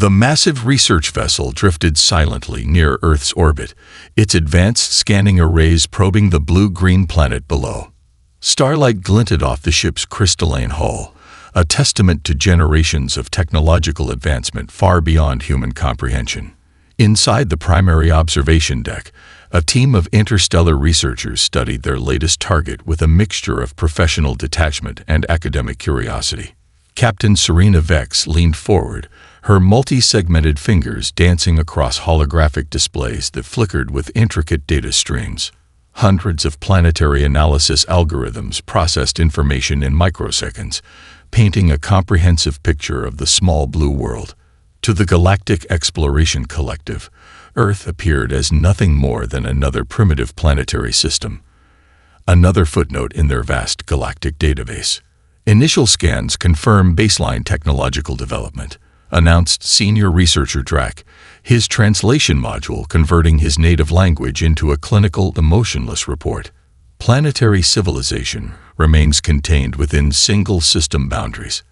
The massive research vessel drifted silently near Earth's orbit, its advanced scanning arrays probing the blue-green planet below. Starlight glinted off the ship's crystalline hull, a testament to generations of technological advancement far beyond human comprehension. Inside the primary observation deck, a team of interstellar researchers studied their latest target with a mixture of professional detachment and academic curiosity. Captain Serena Vex leaned forward, her multi-segmented fingers dancing across holographic displays that flickered with intricate data streams. Hundreds of planetary analysis algorithms processed information in microseconds, painting a comprehensive picture of the small blue world. To the Galactic Exploration Collective, Earth appeared as nothing more than another primitive planetary system, another footnote in their vast galactic database. Initial scans confirm baseline technological development, announced senior researcher Drac, his translation module converting his native language into a clinical, emotionless report. Planetary civilization remains contained within single system boundaries.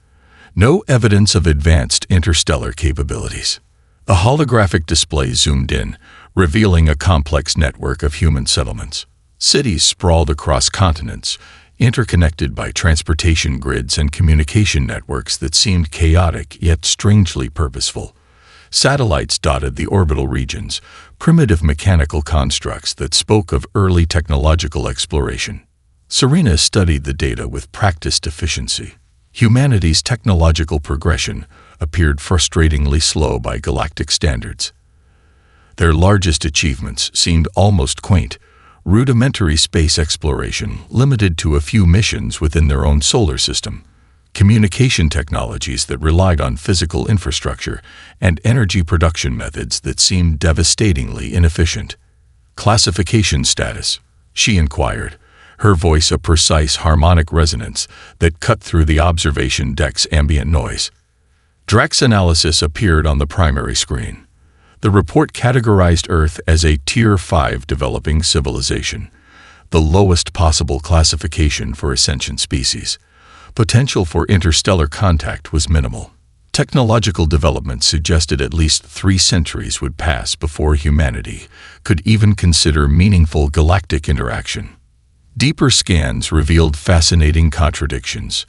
No evidence of advanced interstellar capabilities. A holographic display zoomed in, revealing a complex network of human settlements. Cities sprawled across continents, interconnected by transportation grids and communication networks that seemed chaotic yet strangely purposeful. Satellites dotted the orbital regions, primitive mechanical constructs that spoke of early technological exploration. Serena studied the data with practiced efficiency. Humanity's technological progression appeared frustratingly slow by galactic standards. Their largest achievements seemed almost quaint, rudimentary space exploration limited to a few missions within their own solar system, communication technologies that relied on physical infrastructure, and energy production methods that seemed devastatingly inefficient. Classification status, she inquired, her voice a precise harmonic resonance that cut through the observation deck's ambient noise. Drac's analysis appeared on the primary screen. The report categorized Earth as a Tier 5 developing civilization, the lowest possible classification for Ascension species. Potential for interstellar contact was minimal. Technological development suggested at least 3 centuries would pass before humanity could even consider meaningful galactic interaction. Deeper scans revealed fascinating contradictions.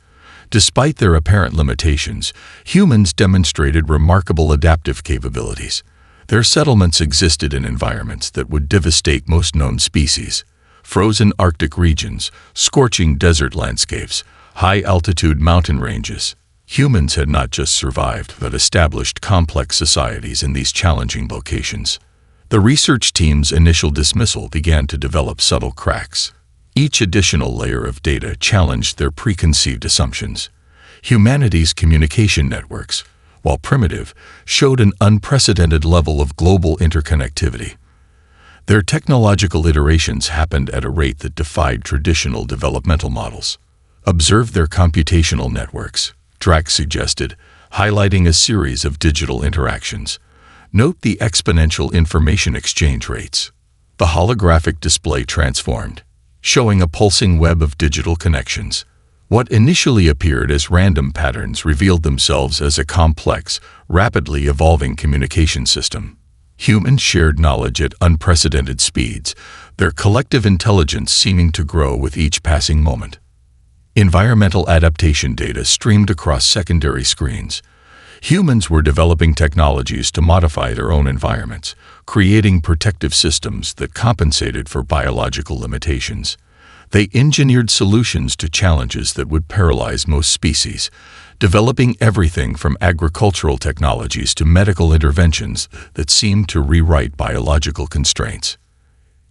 Despite their apparent limitations, humans demonstrated remarkable adaptive capabilities. Their settlements existed in environments that would devastate most known species: frozen Arctic regions, scorching desert landscapes, high-altitude mountain ranges. Humans had not just survived but established complex societies in these challenging locations. The research team's initial dismissal began to develop subtle cracks. Each additional layer of data challenged their preconceived assumptions. Humanity's communication networks, while primitive, showed an unprecedented level of global interconnectivity. Their technological iterations happened at a rate that defied traditional developmental models. Observe their computational networks, Drac suggested, highlighting a series of digital interactions. Note the exponential information exchange rates. The holographic display transformed, showing a pulsing web of digital connections. What initially appeared as random patterns revealed themselves as a complex, rapidly evolving communication system. Humans shared knowledge at unprecedented speeds, their collective intelligence seeming to grow with each passing moment. Environmental adaptation data streamed across secondary screens. Humans were developing technologies to modify their own environments, creating protective systems that compensated for biological limitations. They engineered solutions to challenges that would paralyze most species, developing everything from agricultural technologies to medical interventions that seemed to rewrite biological constraints.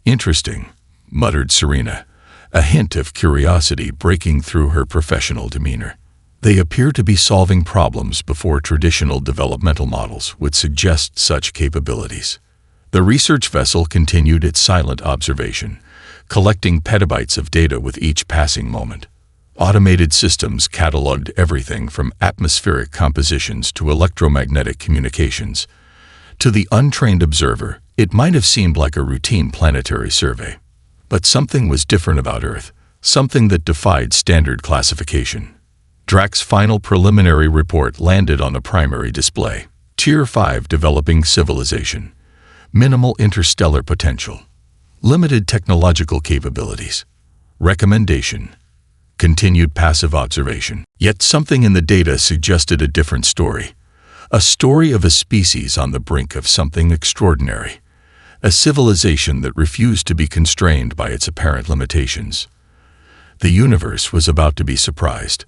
Interesting, muttered Serena, a hint of curiosity breaking through her professional demeanor. They appear to be solving problems before traditional developmental models would suggest such capabilities. The research vessel continued its silent observation, collecting petabytes of data with each passing moment. Automated systems cataloged everything from atmospheric compositions to electromagnetic communications. To the untrained observer, it might have seemed like a routine planetary survey. But something was different about Earth, something that defied standard classification. Drac's final preliminary report landed on the primary display. Tier 5 developing civilization. Minimal interstellar potential. Limited technological capabilities. Recommendation. Continued passive observation. Yet something in the data suggested a different story. A story of a species on the brink of something extraordinary. A civilization that refused to be constrained by its apparent limitations. The universe was about to be surprised.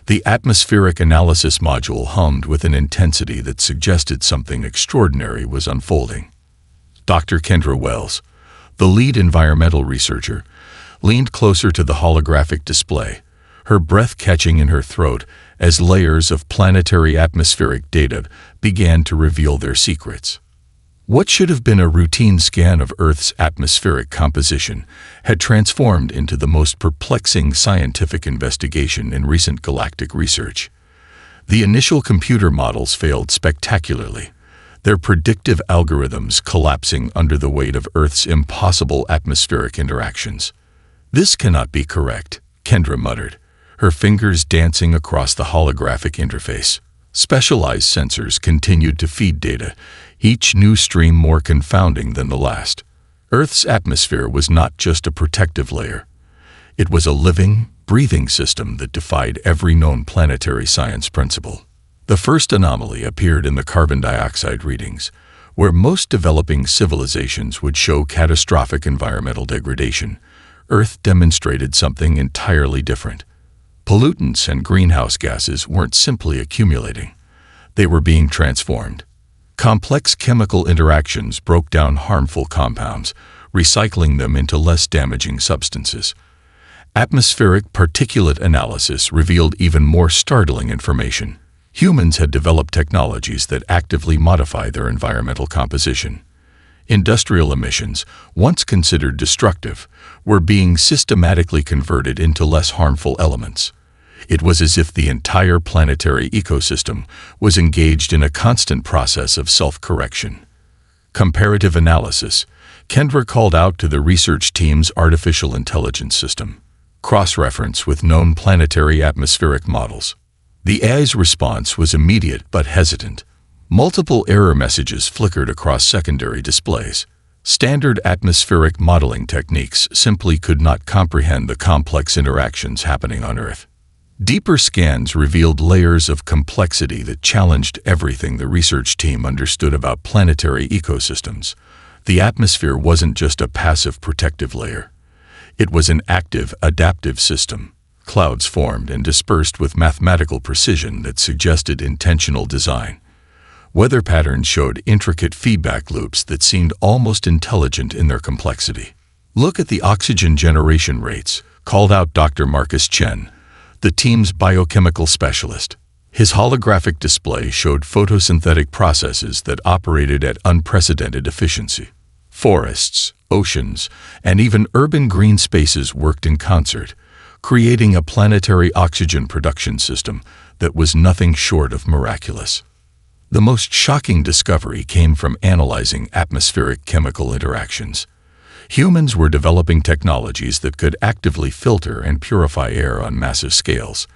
The atmospheric analysis module hummed with an intensity that suggested something extraordinary was unfolding. Dr. Kendra Wells, the lead environmental researcher, leaned closer to the holographic display, her breath catching in her throat as layers of planetary atmospheric data began to reveal their secrets. What should have been a routine scan of Earth's atmospheric composition had transformed into the most perplexing scientific investigation in recent galactic research. The initial computer models failed spectacularly, their predictive algorithms collapsing under the weight of Earth's impossible atmospheric interactions. "This cannot be correct," Kendra muttered, her fingers dancing across the holographic interface. Specialized sensors continued to feed data, each new stream more confounding than the last. Earth's atmosphere was not just a protective layer. It was a living, breathing system that defied every known planetary science principle. The first anomaly appeared in the carbon dioxide readings, where most developing civilizations would show catastrophic environmental degradation. Earth demonstrated something entirely different. Pollutants and greenhouse gases weren't simply accumulating. They were being transformed. Complex chemical interactions broke down harmful compounds, recycling them into less damaging substances. Atmospheric particulate analysis revealed even more startling information. Humans had developed technologies that actively modify their environmental composition. Industrial emissions, once considered destructive, were being systematically converted into less harmful elements. It was as if the entire planetary ecosystem was engaged in a constant process of self-correction. Comparative analysis. Kendra called out to the research team's artificial intelligence system. Cross-reference with known planetary atmospheric models. The AI's response was immediate but hesitant. Multiple error messages flickered across secondary displays. Standard atmospheric modeling techniques simply could not comprehend the complex interactions happening on Earth. Deeper scans revealed layers of complexity that challenged everything the research team understood about planetary ecosystems. The atmosphere wasn't just a passive protective layer. It was an active, adaptive system. Clouds formed and dispersed with mathematical precision that suggested intentional design. Weather patterns showed intricate feedback loops that seemed almost intelligent in their complexity. "Look at the oxygen generation rates," called out Dr. Marcus Chen, the team's biochemical specialist. His holographic display showed photosynthetic processes that operated at unprecedented efficiency. Forests, oceans, and even urban green spaces worked in concert, creating a planetary oxygen production system that was nothing short of miraculous. The most shocking discovery came from analyzing atmospheric chemical interactions. Humans were developing technologies that could actively filter and purify air on massive scales.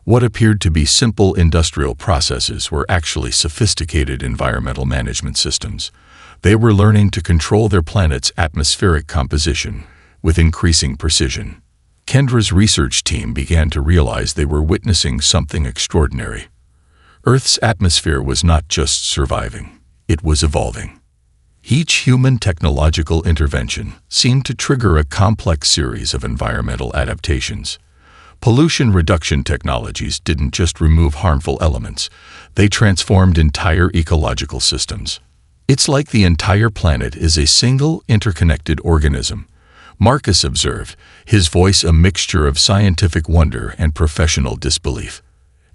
What appeared to be simple industrial processes were actually sophisticated environmental management systems. They were learning to control their planet's atmospheric composition with increasing precision. Kendra's research team began to realize they were witnessing something extraordinary. Earth's atmosphere was not just surviving, it was evolving. Each human technological intervention seemed to trigger a complex series of environmental adaptations. Pollution reduction technologies didn't just remove harmful elements, they transformed entire ecological systems. "It's like the entire planet is a single, interconnected organism," Marcus observed, his voice a mixture of scientific wonder and professional disbelief.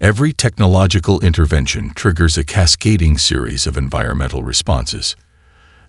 Every technological intervention triggers a cascading series of environmental responses.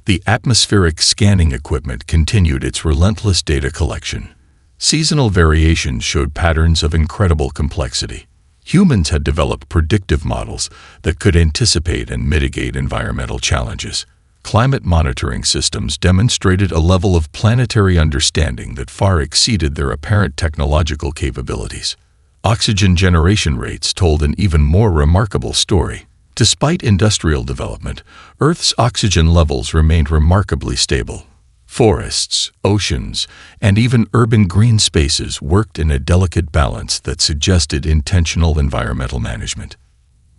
The atmospheric scanning equipment continued its relentless data collection. Seasonal variations showed patterns of incredible complexity. Humans had developed predictive models that could anticipate and mitigate environmental challenges. Climate monitoring systems demonstrated a level of planetary understanding that far exceeded their apparent technological capabilities. Oxygen generation rates told an even more remarkable story. Despite industrial development, Earth's oxygen levels remained remarkably stable. Forests, oceans, and even urban green spaces worked in a delicate balance that suggested intentional environmental management.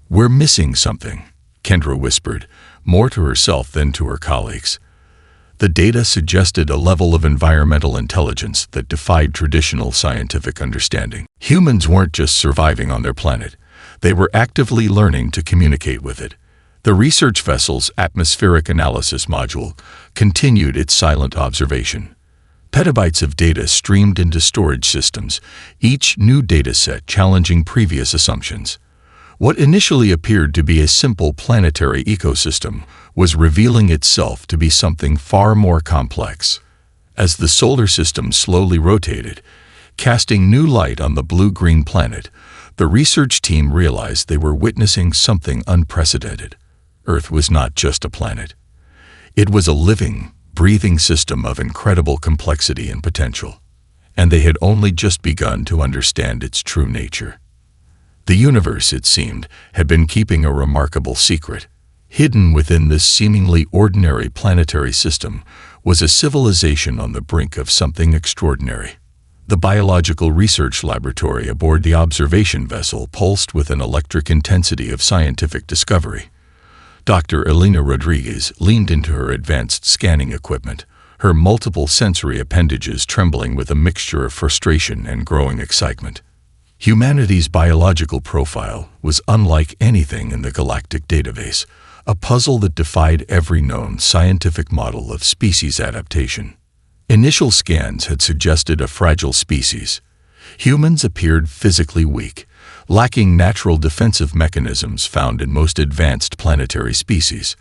"We're missing something," Kendra whispered, more to herself than to her colleagues. The data suggested a level of environmental intelligence that defied traditional scientific understanding. Humans weren't just surviving on their planet. They were actively learning to communicate with it. The research vessel's atmospheric analysis module continued its silent observation. Petabytes of data streamed into storage systems, each new dataset challenging previous assumptions. What initially appeared to be a simple planetary ecosystem was revealing itself to be something far more complex. As the solar system slowly rotated, casting new light on the blue-green planet, the research team realized they were witnessing something unprecedented. Earth was not just a planet. It was a living, breathing system of incredible complexity and potential, and they had only just begun to understand its true nature. The universe, it seemed, had been keeping a remarkable secret. Hidden within this seemingly ordinary planetary system was a civilization on the brink of something extraordinary. The biological research laboratory aboard the observation vessel pulsed with an electric intensity of scientific discovery. Dr. Elena Rodriguez leaned into her advanced scanning equipment, her multiple sensory appendages trembling with a mixture of frustration and growing excitement. Humanity's biological profile was unlike anything in the galactic database, a puzzle that defied every known scientific model of species adaptation. Initial scans had suggested a fragile species. Humans appeared physically weak, lacking natural defensive mechanisms found in most advanced planetary species.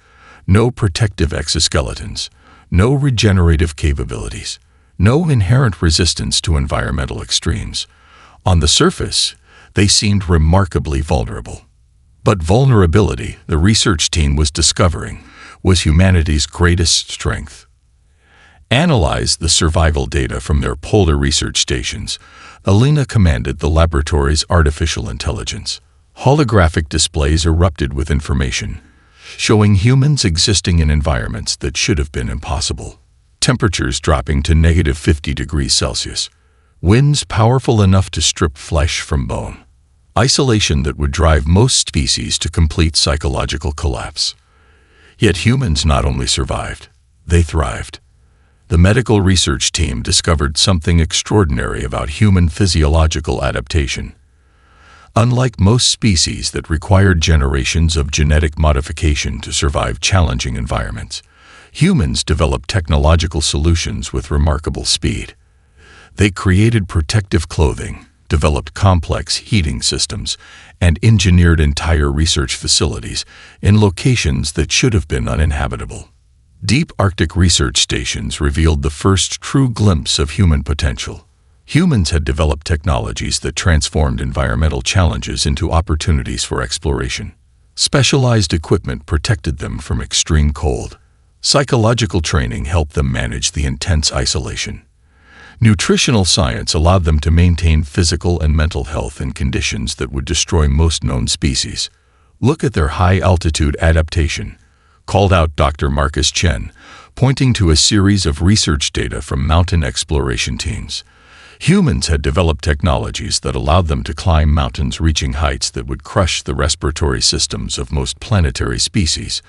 No protective exoskeletons, no regenerative capabilities, no inherent resistance to environmental extremes. On the surface, they seemed remarkably vulnerable. But vulnerability, the research team was discovering, was humanity's greatest strength. Analyze the survival data from their polar research stations. Elena commanded the laboratory's artificial intelligence. Holographic displays erupted with information, showing humans existing in environments that should have been impossible. Temperatures dropping to -50 degrees Celsius. Winds powerful enough to strip flesh from bone. Isolation that would drive most species to complete psychological collapse. Yet humans not only survived, they thrived. The medical research team discovered something extraordinary about human physiological adaptation. Unlike most species that required generations of genetic modification to survive challenging environments, humans developed technological solutions with remarkable speed. They created protective clothing, developed complex heating systems, and engineered entire research facilities in locations that should have been uninhabitable. Deep Arctic research stations revealed the first true glimpse of human potential. Humans had developed technologies that transformed environmental challenges into opportunities for exploration. Specialized equipment protected them from extreme cold. Psychological training helped them manage the intense isolation. Nutritional science allowed them to maintain physical and mental health in conditions that would destroy most known species. "Look at their high-altitude adaptation," called out Dr. Marcus Chen, pointing to a series of research data from mountain exploration teams. Humans had developed technologies that allowed them to climb mountains reaching heights that would crush the respiratory systems of most planetary species.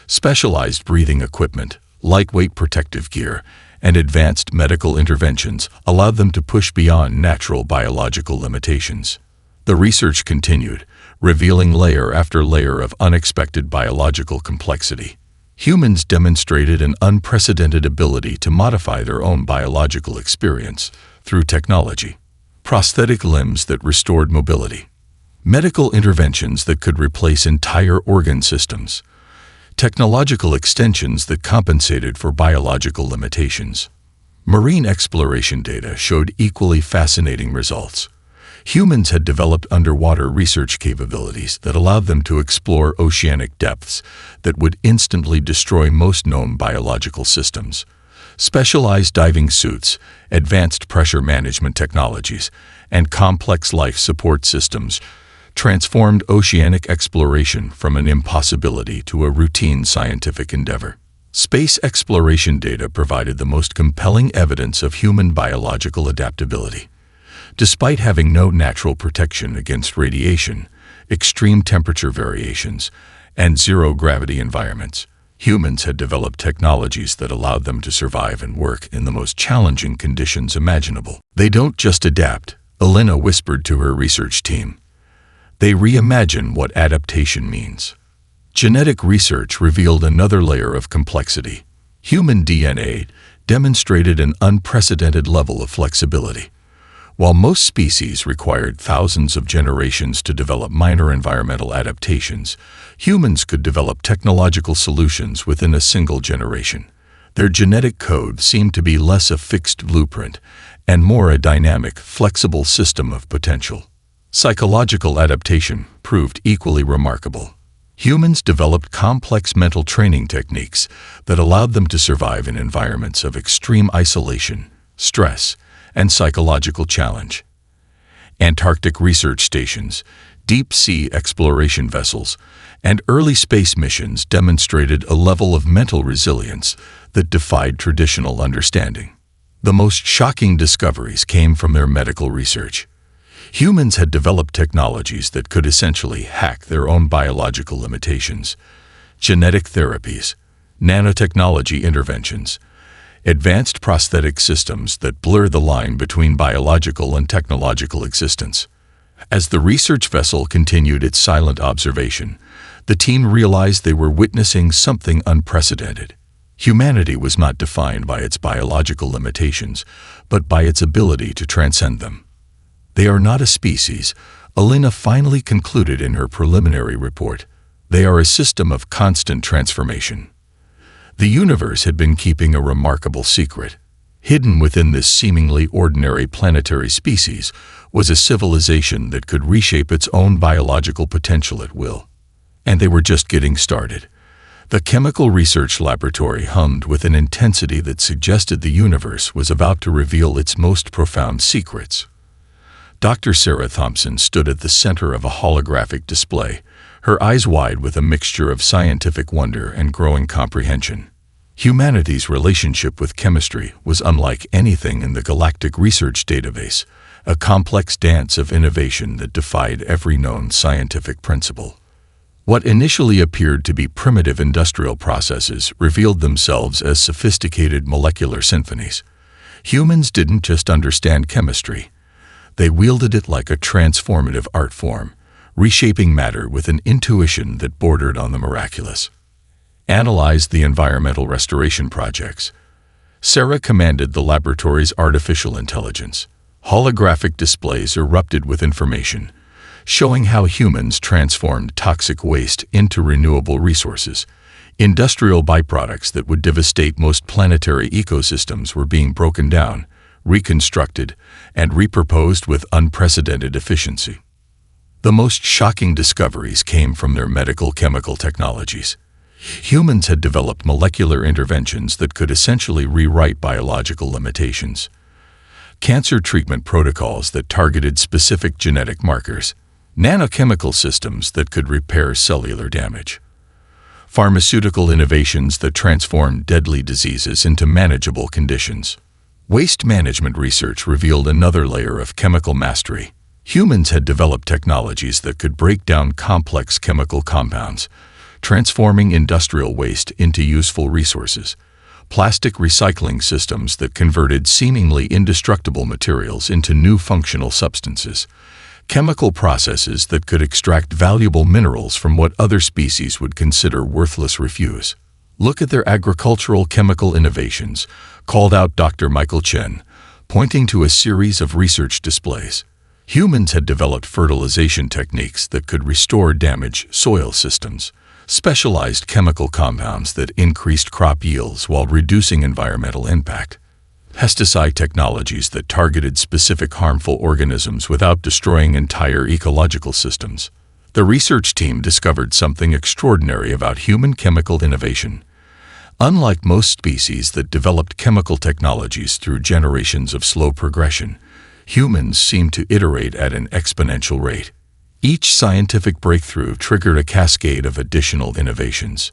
Specialized breathing equipment, lightweight protective gear, and advanced medical interventions allowed them to push beyond natural biological limitations. The research continued, revealing layer after layer of unexpected biological complexity. Humans demonstrated an unprecedented ability to modify their own biological experience through technology. Prosthetic limbs that restored mobility. Medical interventions that could replace entire organ systems. Technological extensions that compensated for biological limitations. Marine exploration data showed equally fascinating results. Humans had developed underwater research capabilities that allowed them to explore oceanic depths that would instantly destroy most known biological systems. Specialized diving suits, advanced pressure management technologies, and complex life support systems transformed oceanic exploration from an impossibility to a routine scientific endeavor. Space exploration data provided the most compelling evidence of human biological adaptability. Despite having no natural protection against radiation, extreme temperature variations, and zero-gravity environments, humans had developed technologies that allowed them to survive and work in the most challenging conditions imaginable. They don't just adapt, Elena whispered to her research team. They reimagine what adaptation means. Genetic research revealed another layer of complexity. Human DNA demonstrated an unprecedented level of flexibility. While most species required thousands of generations to develop minor environmental adaptations, humans could develop technological solutions within a single generation. Their genetic code seemed to be less a fixed blueprint and more a dynamic, flexible system of potential. Psychological adaptation proved equally remarkable. Humans developed complex mental training techniques that allowed them to survive in environments of extreme isolation, stress, and psychological challenge. Antarctic research stations, deep-sea exploration vessels, and early space missions demonstrated a level of mental resilience that defied traditional understanding. The most shocking discoveries came from their medical research. Humans had developed technologies that could essentially hack their own biological limitations. Genetic therapies, nanotechnology interventions, advanced prosthetic systems that blur the line between biological and technological existence. As the research vessel continued its silent observation, the team realized they were witnessing something unprecedented. Humanity was not defined by its biological limitations, but by its ability to transcend them. They are not a species, Elena finally concluded in her preliminary report. They are a system of constant transformation. The universe had been keeping a remarkable secret. Hidden within this seemingly ordinary planetary species was a civilization that could reshape its own biological potential at will. And they were just getting started. The chemical research laboratory hummed with an intensity that suggested the universe was about to reveal its most profound secrets. Dr. Sarah Thompson stood at the center of a holographic display, her eyes wide with a mixture of scientific wonder and growing comprehension. Humanity's relationship with chemistry was unlike anything in the Galactic Research Database, a complex dance of innovation that defied every known scientific principle. What initially appeared to be primitive industrial processes revealed themselves as sophisticated molecular symphonies. Humans didn't just understand chemistry. They wielded it like a transformative art form, reshaping matter with an intuition that bordered on the miraculous. Analyzed the environmental restoration projects. Sarah commanded the laboratory's artificial intelligence. Holographic displays erupted with information, showing how humans transformed toxic waste into renewable resources. Industrial byproducts that would devastate most planetary ecosystems were being broken down, reconstructed, and repurposed with unprecedented efficiency. The most shocking discoveries came from their medical chemical technologies. Humans had developed molecular interventions that could essentially rewrite biological limitations. Cancer treatment protocols that targeted specific genetic markers, nanochemical systems that could repair cellular damage, pharmaceutical innovations that transformed deadly diseases into manageable conditions. Waste management research revealed another layer of chemical mastery. Humans had developed technologies that could break down complex chemical compounds, transforming industrial waste into useful resources. Plastic recycling systems that converted seemingly indestructible materials into new functional substances. Chemical processes that could extract valuable minerals from what other species would consider worthless refuse. Look at their agricultural chemical innovations, called out Dr. Michael Chen, pointing to a series of research displays. Humans had developed fertilization techniques that could restore damaged soil systems, specialized chemical compounds that increased crop yields while reducing environmental impact, pesticide technologies that targeted specific harmful organisms without destroying entire ecological systems. The research team discovered something extraordinary about human chemical innovation. Unlike most species that developed chemical technologies through generations of slow progression, humans seem to iterate at an exponential rate. Each scientific breakthrough triggered a cascade of additional innovations.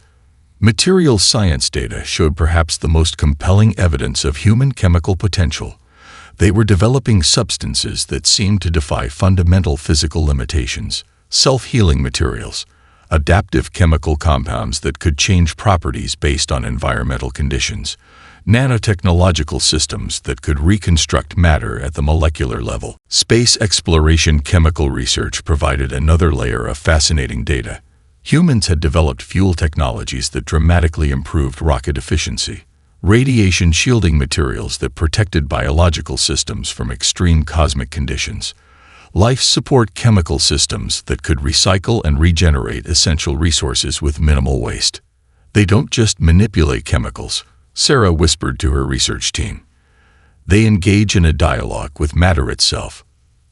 Materials science data showed perhaps the most compelling evidence of human chemical potential. They were developing substances that seemed to defy fundamental physical limitations, self-healing materials, adaptive chemical compounds that could change properties based on environmental conditions, nanotechnological systems that could reconstruct matter at the molecular level. Space exploration chemical research provided another layer of fascinating data. Humans had developed fuel technologies that dramatically improved rocket efficiency, radiation shielding materials that protected biological systems from extreme cosmic conditions, life support chemical systems that could recycle and regenerate essential resources with minimal waste. They don't just manipulate chemicals, Sarah whispered to her research team. They engage in a dialogue with matter itself.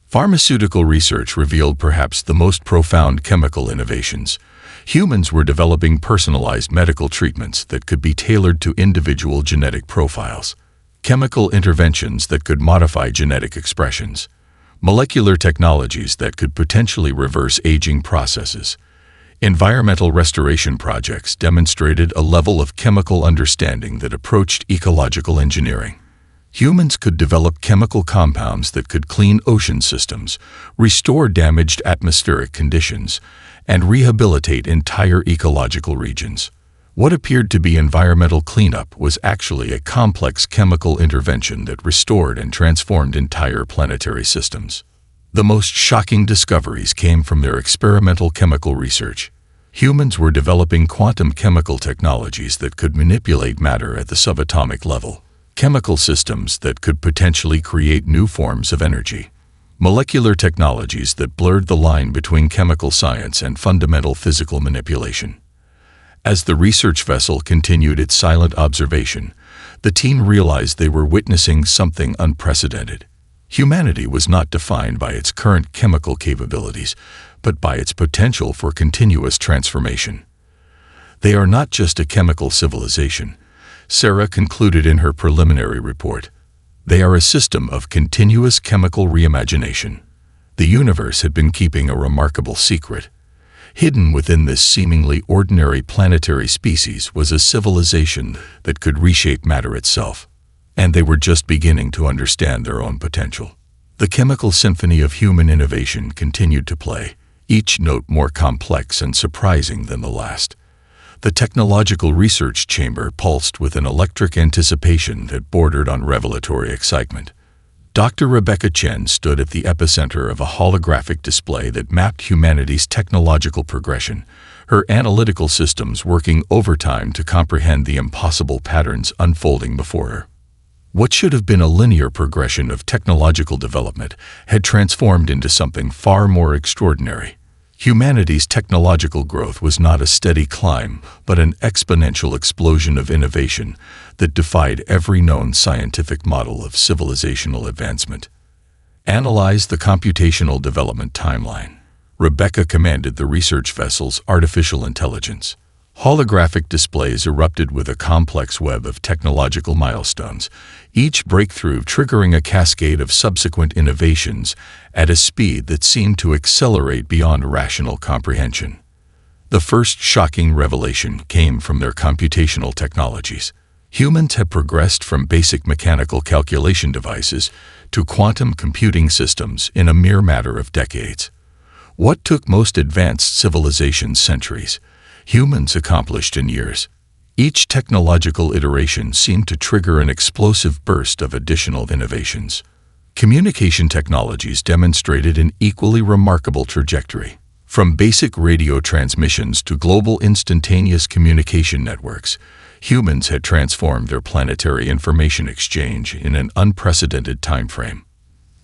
Pharmaceutical research revealed perhaps the most profound chemical innovations. Humans were developing personalized medical treatments that could be tailored to individual genetic profiles, chemical interventions that could modify genetic expressions, molecular technologies that could potentially reverse aging processes. Environmental restoration projects demonstrated a level of chemical understanding that approached ecological engineering. Humans could develop chemical compounds that could clean ocean systems, restore damaged atmospheric conditions, and rehabilitate entire ecological regions. What appeared to be environmental cleanup was actually a complex chemical intervention that restored and transformed entire planetary systems. The most shocking discoveries came from their experimental chemical research. Humans were developing quantum chemical technologies that could manipulate matter at the subatomic level, chemical systems that could potentially create new forms of energy, molecular technologies that blurred the line between chemical science and fundamental physical manipulation. As the research vessel continued its silent observation, the team realized they were witnessing something unprecedented. Humanity was not defined by its current chemical capabilities, but by its potential for continuous transformation. They are not just a chemical civilization, Sarah concluded in her preliminary report. They are a system of continuous chemical reimagination. The universe had been keeping a remarkable secret. Hidden within this seemingly ordinary planetary species was a civilization that could reshape matter itself. And they were just beginning to understand their own potential. The chemical symphony of human innovation continued to play, each note more complex and surprising than the last. The technological research chamber pulsed with an electric anticipation that bordered on revelatory excitement. Dr. Rebecca Chen stood at the epicenter of a holographic display that mapped humanity's technological progression, her analytical systems working overtime to comprehend the impossible patterns unfolding before her. What should have been a linear progression of technological development had transformed into something far more extraordinary. Humanity's technological growth was not a steady climb, but an exponential explosion of innovation that defied every known scientific model of civilizational advancement. Analyze the computational development timeline. Rebecca commanded the research vessel's artificial intelligence. Holographic displays erupted with a complex web of technological milestones, each breakthrough triggering a cascade of subsequent innovations at a speed that seemed to accelerate beyond rational comprehension. The first shocking revelation came from their computational technologies. Humans had progressed from basic mechanical calculation devices to quantum computing systems in a mere matter of decades. What took most advanced civilizations centuries, humans accomplished in years. Each technological iteration seemed to trigger an explosive burst of additional innovations. Communication technologies demonstrated an equally remarkable trajectory. From basic radio transmissions to global instantaneous communication networks, humans had transformed their planetary information exchange in an unprecedented timeframe.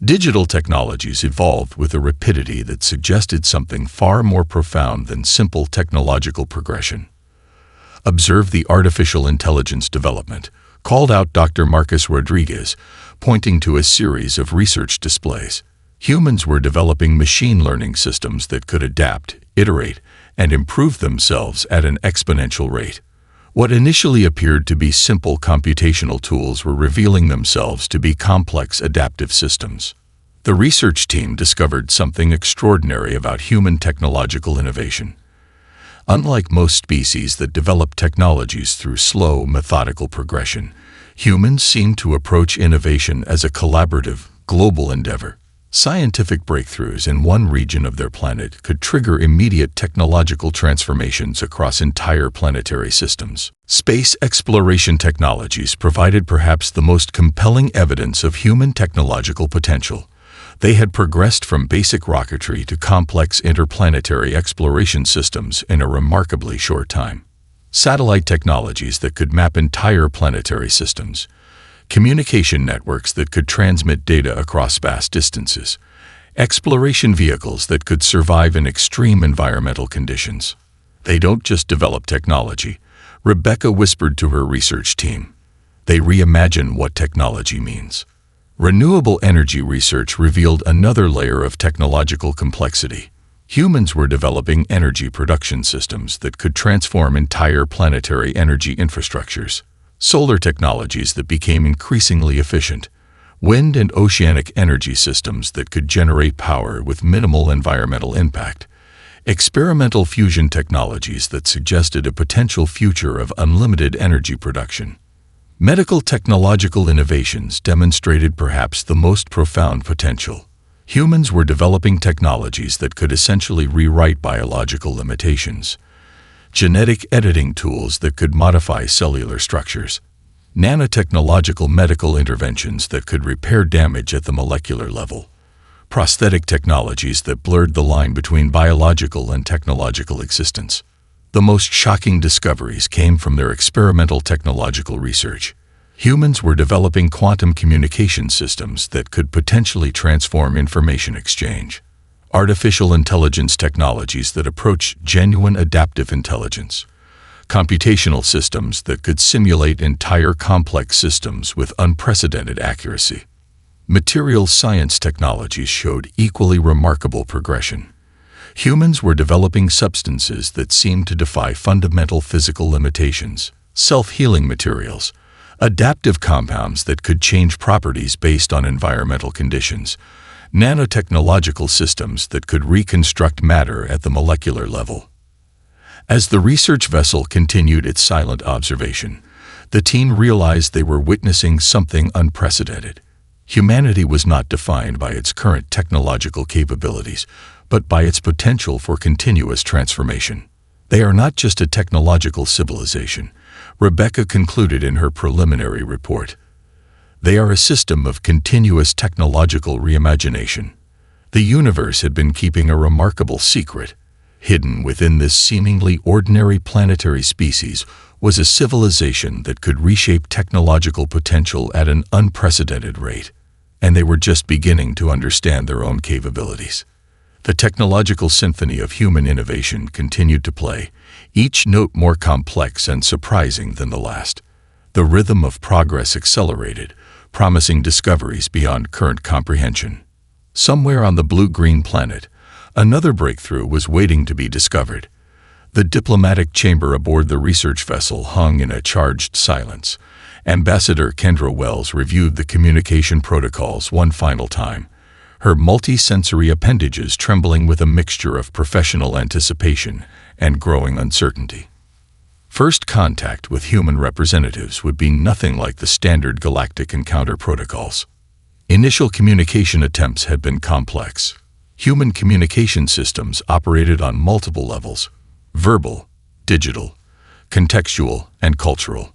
Digital technologies evolved with a rapidity that suggested something far more profound than simple technological progression. Observe the artificial intelligence development, called out Dr. Marcus Rodriguez, pointing to a series of research displays. Humans were developing machine learning systems that could adapt, iterate, and improve themselves at an exponential rate. What initially appeared to be simple computational tools were revealing themselves to be complex adaptive systems. The research team discovered something extraordinary about human technological innovation. Unlike most species that develop technologies through slow, methodical progression, humans seem to approach innovation as a collaborative, global endeavor. Scientific breakthroughs in one region of their planet could trigger immediate technological transformations across entire planetary systems. Space exploration technologies provided perhaps the most compelling evidence of human technological potential. They had progressed from basic rocketry to complex interplanetary exploration systems in a remarkably short time. Satellite technologies that could map entire planetary systems, communication networks that could transmit data across vast distances, exploration vehicles that could survive in extreme environmental conditions. They don't just develop technology, Rebecca whispered to her research team. They reimagine what technology means. Renewable energy research revealed another layer of technological complexity. Humans were developing energy production systems that could transform entire planetary energy infrastructures. Solar technologies that became increasingly efficient, wind and oceanic energy systems that could generate power with minimal environmental impact, experimental fusion technologies that suggested a potential future of unlimited energy production. Medical technological innovations demonstrated perhaps the most profound potential. Humans were developing technologies that could essentially rewrite biological limitations. Genetic editing tools that could modify cellular structures, nanotechnological medical interventions that could repair damage at the molecular level, prosthetic technologies that blurred the line between biological and technological existence. The most shocking discoveries came from their experimental technological research. Humans were developing quantum communication systems that could potentially transform information exchange. Artificial intelligence technologies that approach genuine adaptive intelligence, computational systems that could simulate entire complex systems with unprecedented accuracy. Materials science technologies showed equally remarkable progression. Humans were developing substances that seemed to defy fundamental physical limitations, self-healing materials, adaptive compounds that could change properties based on environmental conditions, nanotechnological systems that could reconstruct matter at the molecular level. As the research vessel continued its silent observation, the team realized they were witnessing something unprecedented. Humanity was not defined by its current technological capabilities, but by its potential for continuous transformation. They are not just a technological civilization, Rebecca concluded in her preliminary report. They are a system of continuous technological reimagination. The universe had been keeping a remarkable secret. Hidden within this seemingly ordinary planetary species was a civilization that could reshape technological potential at an unprecedented rate, and they were just beginning to understand their own capabilities. The technological symphony of human innovation continued to play, each note more complex and surprising than the last. The rhythm of progress accelerated, promising discoveries beyond current comprehension. Somewhere on the blue-green planet, another breakthrough was waiting to be discovered. The diplomatic chamber aboard the research vessel hung in a charged silence. Ambassador Kendra Wells reviewed the communication protocols one final time, her multi-sensory appendages trembling with a mixture of professional anticipation and growing uncertainty. First contact with human representatives would be nothing like the standard galactic encounter protocols. Initial communication attempts had been complex. Human communication systems operated on multiple levels: verbal, digital, contextual, and cultural.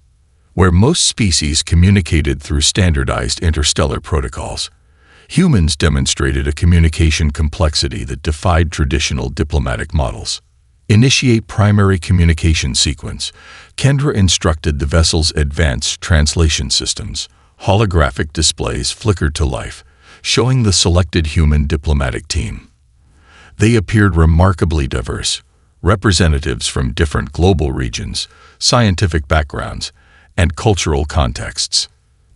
Where most species communicated through standardized interstellar protocols, humans demonstrated a communication complexity that defied traditional diplomatic models. Initiate primary communication sequence. Kendra instructed the vessel's advanced translation systems. Holographic displays flickered to life, showing the selected human diplomatic team. They appeared remarkably diverse, representatives from different global regions, scientific backgrounds, and cultural contexts.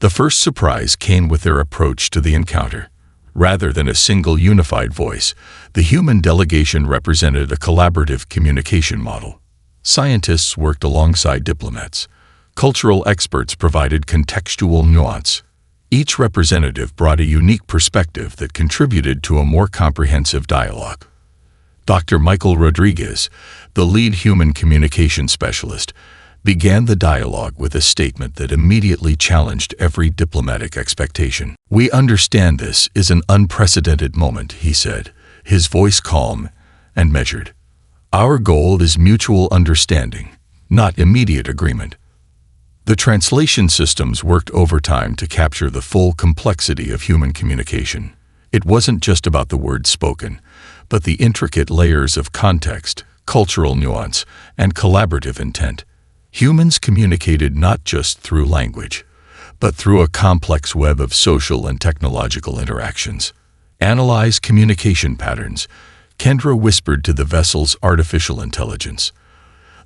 The first surprise came with their approach to the encounter. Rather than a single unified voice, the human delegation represented a collaborative communication model. Scientists worked alongside diplomats. Cultural experts provided contextual nuance. Each representative brought a unique perspective that contributed to a more comprehensive dialogue. Dr. Michael Rodriguez, the lead human communication specialist, began the dialogue with a statement that immediately challenged every diplomatic expectation. "We understand this is an unprecedented moment," he said, his voice calm and measured. "Our goal is mutual understanding, not immediate agreement." The translation systems worked overtime to capture the full complexity of human communication. It wasn't just about the words spoken, but the intricate layers of context, cultural nuance, and collaborative intent. Humans communicated not just through language, but through a complex web of social and technological interactions. "Analyze communication patterns," Kendra whispered to the vessel's artificial intelligence.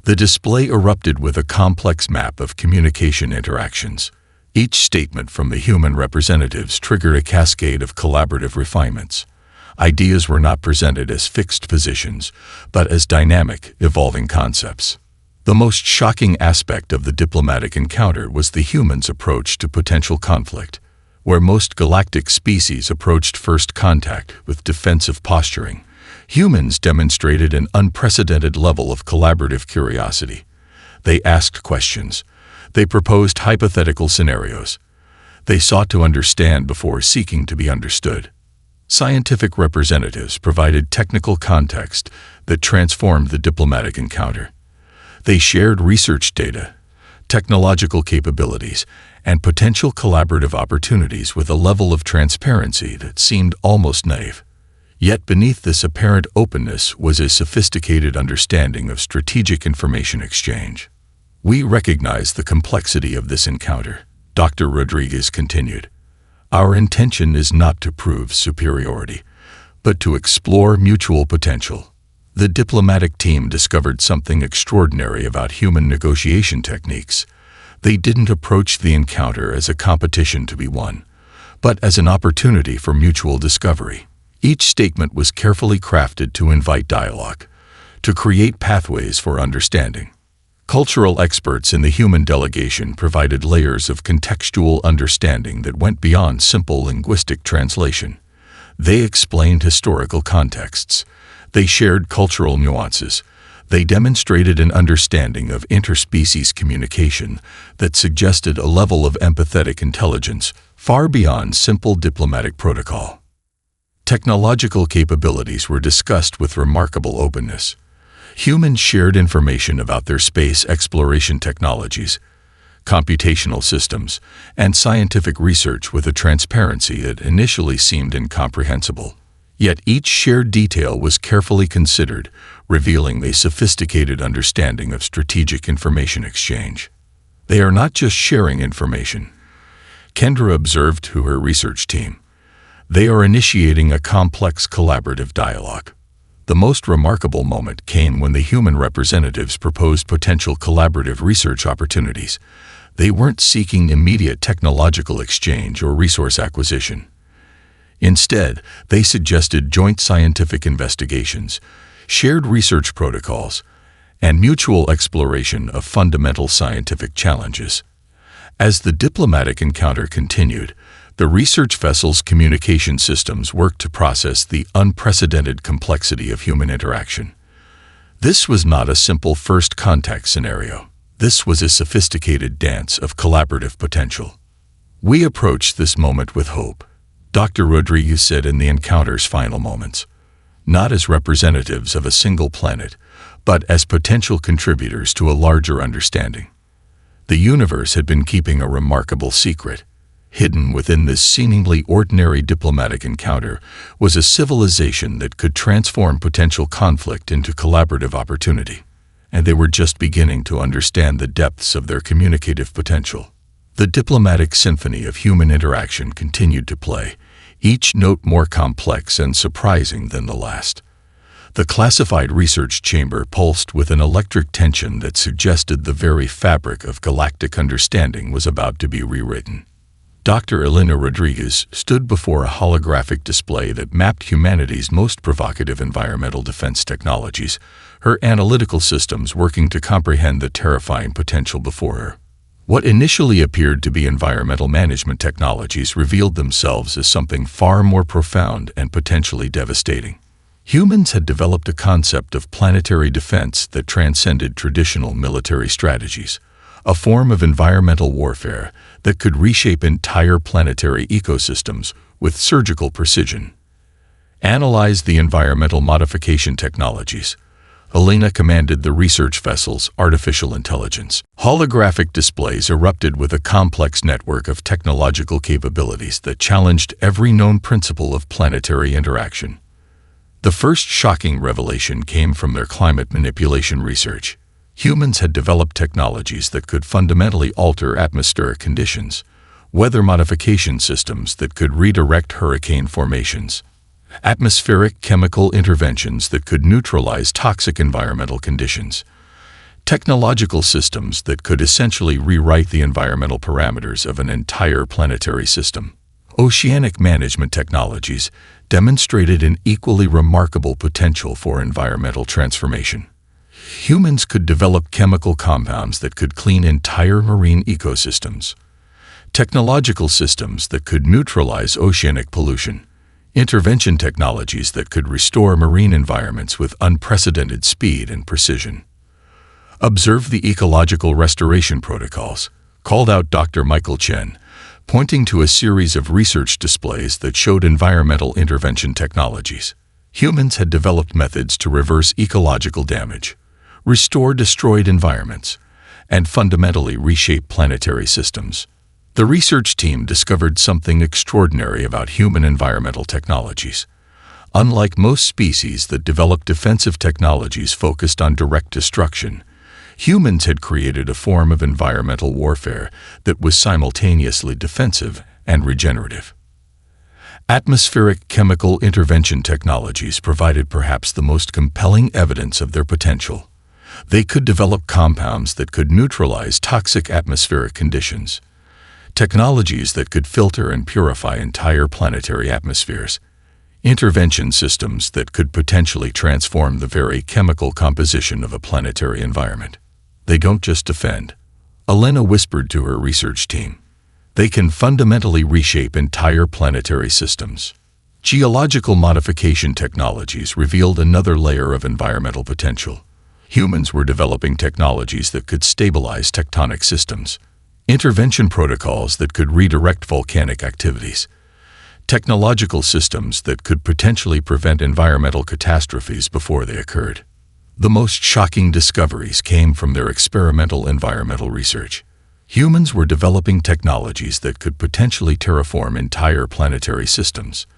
The display erupted with a complex map of communication interactions. Each statement from the human representatives triggered a cascade of collaborative refinements. Ideas were not presented as fixed positions, but as dynamic, evolving concepts. The most shocking aspect of the diplomatic encounter was the humans' approach to potential conflict. Where most galactic species approached first contact with defensive posturing, humans demonstrated an unprecedented level of collaborative curiosity. They asked questions. They proposed hypothetical scenarios. They sought to understand before seeking to be understood. Scientific representatives provided technical context that transformed the diplomatic encounter. They shared research data, technological capabilities, and potential collaborative opportunities with a level of transparency that seemed almost naive. Yet beneath this apparent openness was a sophisticated understanding of strategic information exchange. "We recognize the complexity of this encounter," Dr. Rodriguez continued. "Our intention is not to prove superiority, but to explore mutual potential." The diplomatic team discovered something extraordinary about human negotiation techniques. They didn't approach the encounter as a competition to be won, but as an opportunity for mutual discovery. Each statement was carefully crafted to invite dialogue, to create pathways for understanding. Cultural experts in the human delegation provided layers of contextual understanding that went beyond simple linguistic translation. They explained historical contexts. They shared cultural nuances. They demonstrated an understanding of interspecies communication that suggested a level of empathetic intelligence far beyond simple diplomatic protocol. Technological capabilities were discussed with remarkable openness. Humans shared information about their space exploration technologies, computational systems, and scientific research with a transparency that initially seemed incomprehensible. Yet each shared detail was carefully considered, revealing a sophisticated understanding of strategic information exchange. "They are not just sharing information," Kendra observed to her research team. "They are initiating a complex collaborative dialogue." The most remarkable moment came when the human representatives proposed potential collaborative research opportunities. They weren't seeking immediate technological exchange or resource acquisition. Instead, they suggested joint scientific investigations, shared research protocols, and mutual exploration of fundamental scientific challenges. As the diplomatic encounter continued, the research vessel's communication systems worked to process the unprecedented complexity of human interaction. This was not a simple first contact scenario. This was a sophisticated dance of collaborative potential. "We approached this moment with hope," Dr. Rodriguez said in the encounter's final moments, "not as representatives of a single planet, but as potential contributors to a larger understanding." The universe had been keeping a remarkable secret. Hidden within this seemingly ordinary diplomatic encounter was a civilization that could transform potential conflict into collaborative opportunity, and they were just beginning to understand the depths of their communicative potential. The diplomatic symphony of human interaction continued to play, each note more complex and surprising than the last. The classified research chamber pulsed with an electric tension that suggested the very fabric of galactic understanding was about to be rewritten. Dr. Elena Rodriguez stood before a holographic display that mapped humanity's most provocative environmental defense technologies, her analytical systems working to comprehend the terrifying potential before her. What initially appeared to be environmental management technologies revealed themselves as something far more profound and potentially devastating. Humans had developed a concept of planetary defense that transcended traditional military strategies, a form of environmental warfare that could reshape entire planetary ecosystems with surgical precision. Analyze the environmental modification technologies. Elena commanded the research vessel's artificial intelligence. Holographic displays erupted with a complex network of technological capabilities that challenged every known principle of planetary interaction. The first shocking revelation came from their climate manipulation research. Humans had developed technologies that could fundamentally alter atmospheric conditions, weather modification systems that could redirect hurricane formations, atmospheric chemical interventions that could neutralize toxic environmental conditions, technological systems that could essentially rewrite the environmental parameters of an entire planetary system. Oceanic management technologies demonstrated an equally remarkable potential for environmental transformation. Humans could develop chemical compounds that could clean entire marine ecosystems, technological systems that could neutralize oceanic pollution, intervention technologies that could restore marine environments with unprecedented speed and precision. Observe the ecological restoration protocols, called out Dr. Michael Chen, pointing to a series of research displays that showed environmental intervention technologies. Humans had developed methods to reverse ecological damage, restore destroyed environments, and fundamentally reshape planetary systems. The research team discovered something extraordinary about human environmental technologies. Unlike most species that develop defensive technologies focused on direct destruction, humans had created a form of environmental warfare that was simultaneously defensive and regenerative. Atmospheric chemical intervention technologies provided perhaps the most compelling evidence of their potential. They could develop compounds that could neutralize toxic atmospheric conditions, technologies that could filter and purify entire planetary atmospheres, intervention systems that could potentially transform the very chemical composition of a planetary environment. They don't just defend. Elena whispered to her research team. They can fundamentally reshape entire planetary systems. Geological modification technologies revealed another layer of environmental potential. Humans were developing technologies that could stabilize tectonic systems, intervention protocols that could redirect volcanic activities, technological systems that could potentially prevent environmental catastrophes before they occurred. The most shocking discoveries came from their experimental environmental research. Humans were developing technologies that could potentially terraform entire planetary systems.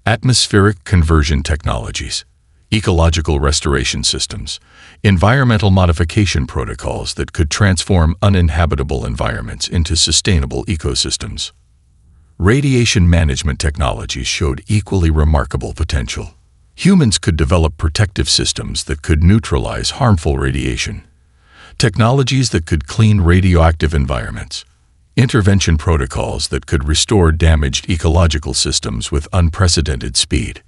Atmospheric conversion technologies, ecological restoration systems, environmental modification protocols that could transform uninhabitable environments into sustainable ecosystems. Radiation management technologies showed equally remarkable potential. Humans could develop protective systems that could neutralize harmful radiation, technologies that could clean radioactive environments, intervention protocols that could restore damaged ecological systems with unprecedented speed.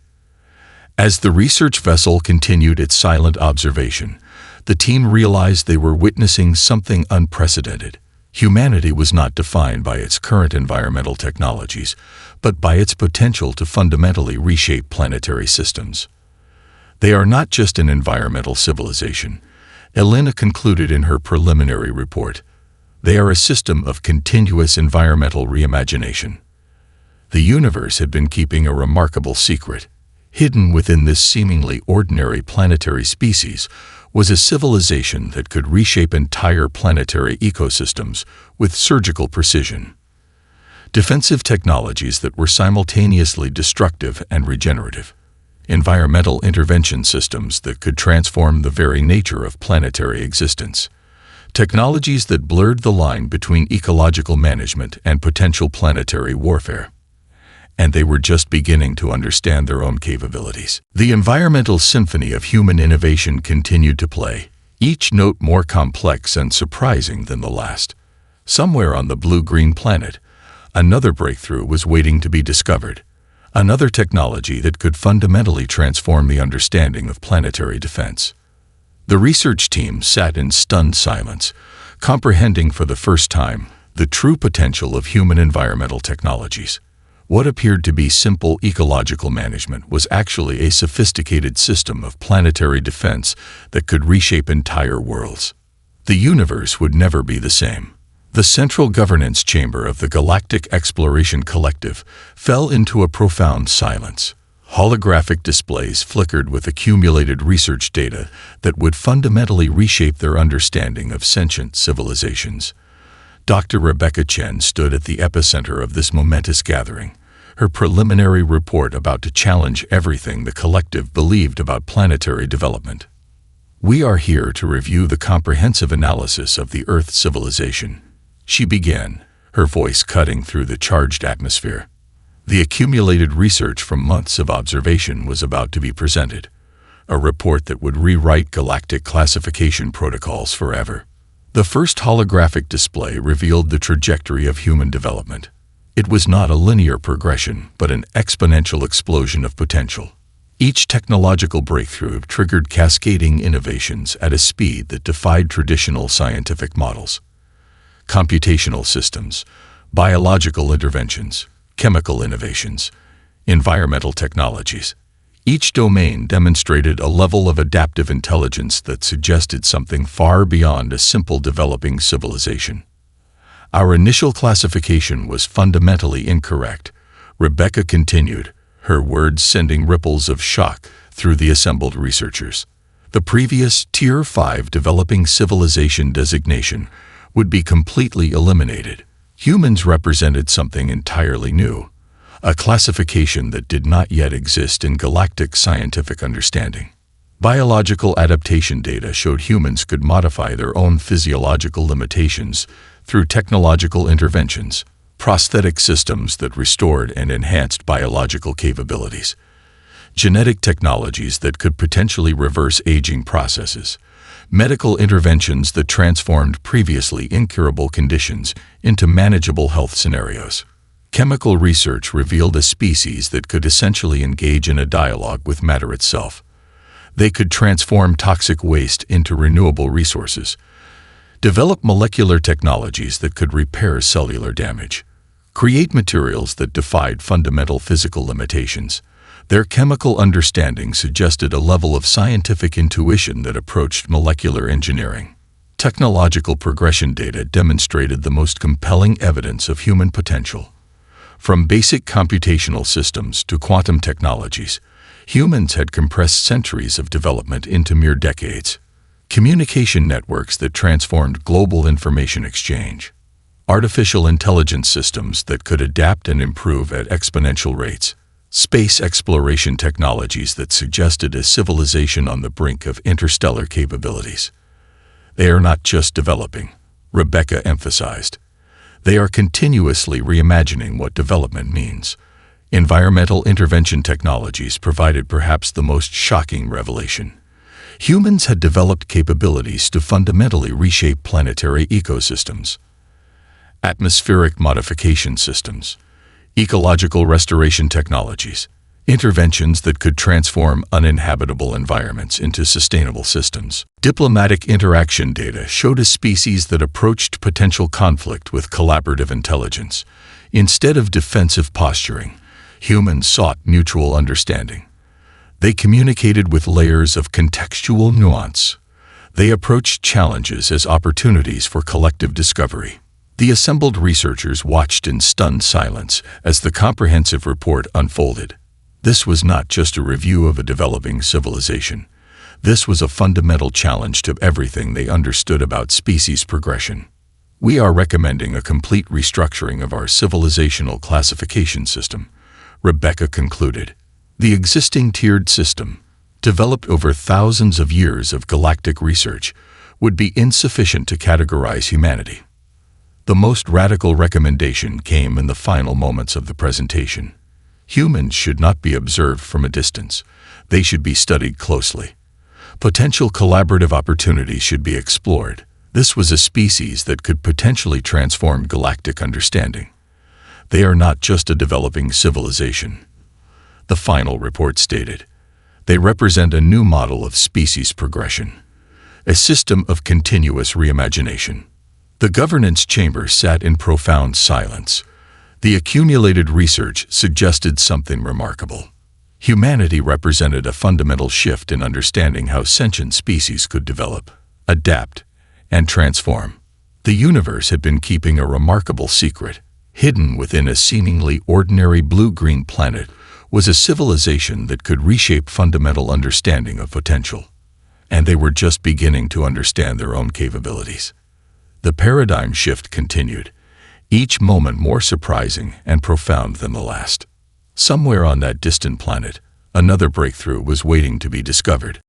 As the research vessel continued its silent observation, the team realized they were witnessing something unprecedented. Humanity was not defined by its current environmental technologies, but by its potential to fundamentally reshape planetary systems. They are not just an environmental civilization, Elena concluded in her preliminary report. They are a system of continuous environmental reimagination. The universe had been keeping a remarkable secret. Hidden within this seemingly ordinary planetary species was a civilization that could reshape entire planetary ecosystems with surgical precision. Defensive technologies that were simultaneously destructive and regenerative. Environmental intervention systems that could transform the very nature of planetary existence. Technologies that blurred the line between ecological management and potential planetary warfare. And they were just beginning to understand their own capabilities. The environmental symphony of human innovation continued to play, each note more complex and surprising than the last. Somewhere on the blue-green planet, another breakthrough was waiting to be discovered, another technology that could fundamentally transform the understanding of planetary defense. The research team sat in stunned silence, comprehending for the first time the true potential of human environmental technologies. What appeared to be simple ecological management was actually a sophisticated system of planetary defense that could reshape entire worlds. The universe would never be the same. The central governance chamber of the Galactic Exploration Collective fell into a profound silence. Holographic displays flickered with accumulated research data that would fundamentally reshape their understanding of sentient civilizations. Dr. Rebecca Chen stood at the epicenter of this momentous gathering, her preliminary report about to challenge everything the collective believed about planetary development. "We are here to review the comprehensive analysis of the Earth civilization," she began, her voice cutting through the charged atmosphere. The accumulated research from months of observation was about to be presented, a report that would rewrite galactic classification protocols forever. The first holographic display revealed the trajectory of human development. It was not a linear progression, but an exponential explosion of potential. Each technological breakthrough triggered cascading innovations at a speed that defied traditional scientific models. Computational systems, biological interventions, chemical innovations, environmental technologies. Each domain demonstrated a level of adaptive intelligence that suggested something far beyond a simple developing civilization. "Our initial classification was fundamentally incorrect," Rebecca continued, her words sending ripples of shock through the assembled researchers. The previous Tier 5 developing civilization designation would be completely eliminated. Humans represented something entirely new, a classification that did not yet exist in galactic scientific understanding. Biological adaptation data showed humans could modify their own physiological limitations through technological interventions, prosthetic systems that restored and enhanced biological capabilities, genetic technologies that could potentially reverse aging processes, medical interventions that transformed previously incurable conditions into manageable health scenarios. Chemical research revealed a species that could essentially engage in a dialogue with matter itself. They could transform toxic waste into renewable resources, develop molecular technologies that could repair cellular damage, create materials that defied fundamental physical limitations. Their chemical understanding suggested a level of scientific intuition that approached molecular engineering. Technological progression data demonstrated the most compelling evidence of human potential. From basic computational systems to quantum technologies, humans had compressed centuries of development into mere decades. Communication networks that transformed global information exchange. Artificial intelligence systems that could adapt and improve at exponential rates. Space exploration technologies that suggested a civilization on the brink of interstellar capabilities. They are not just developing, Rebecca emphasized. They are continuously reimagining what development means. Environmental intervention technologies provided perhaps the most shocking revelation. Humans had developed capabilities to fundamentally reshape planetary ecosystems. Atmospheric modification systems, ecological restoration technologies, interventions that could transform uninhabitable environments into sustainable systems. Diplomatic interaction data showed a species that approached potential conflict with collaborative intelligence. Instead of defensive posturing, humans sought mutual understanding. They communicated with layers of contextual nuance. They approached challenges as opportunities for collective discovery. The assembled researchers watched in stunned silence as the comprehensive report unfolded. This was not just a review of a developing civilization. This was a fundamental challenge to everything they understood about species progression. "We are recommending a complete restructuring of our civilizational classification system," Rebecca concluded. The existing tiered system, developed over thousands of years of galactic research, would be insufficient to categorize humanity. The most radical recommendation came in the final moments of the presentation. Humans should not be observed from a distance. They should be studied closely. Potential collaborative opportunities should be explored. This was a species that could potentially transform galactic understanding. They are not just a developing civilization. The final report stated, they represent a new model of species progression, a system of continuous reimagination. The governance chamber sat in profound silence. The accumulated research suggested something remarkable. Humanity represented a fundamental shift in understanding how sentient species could develop, adapt, and transform. The universe had been keeping a remarkable secret. Hidden within a seemingly ordinary blue-green planet was a civilization that could reshape fundamental understanding of potential. And they were just beginning to understand their own capabilities. The paradigm shift continued, each moment more surprising and profound than the last. Somewhere on that distant planet, another breakthrough was waiting to be discovered.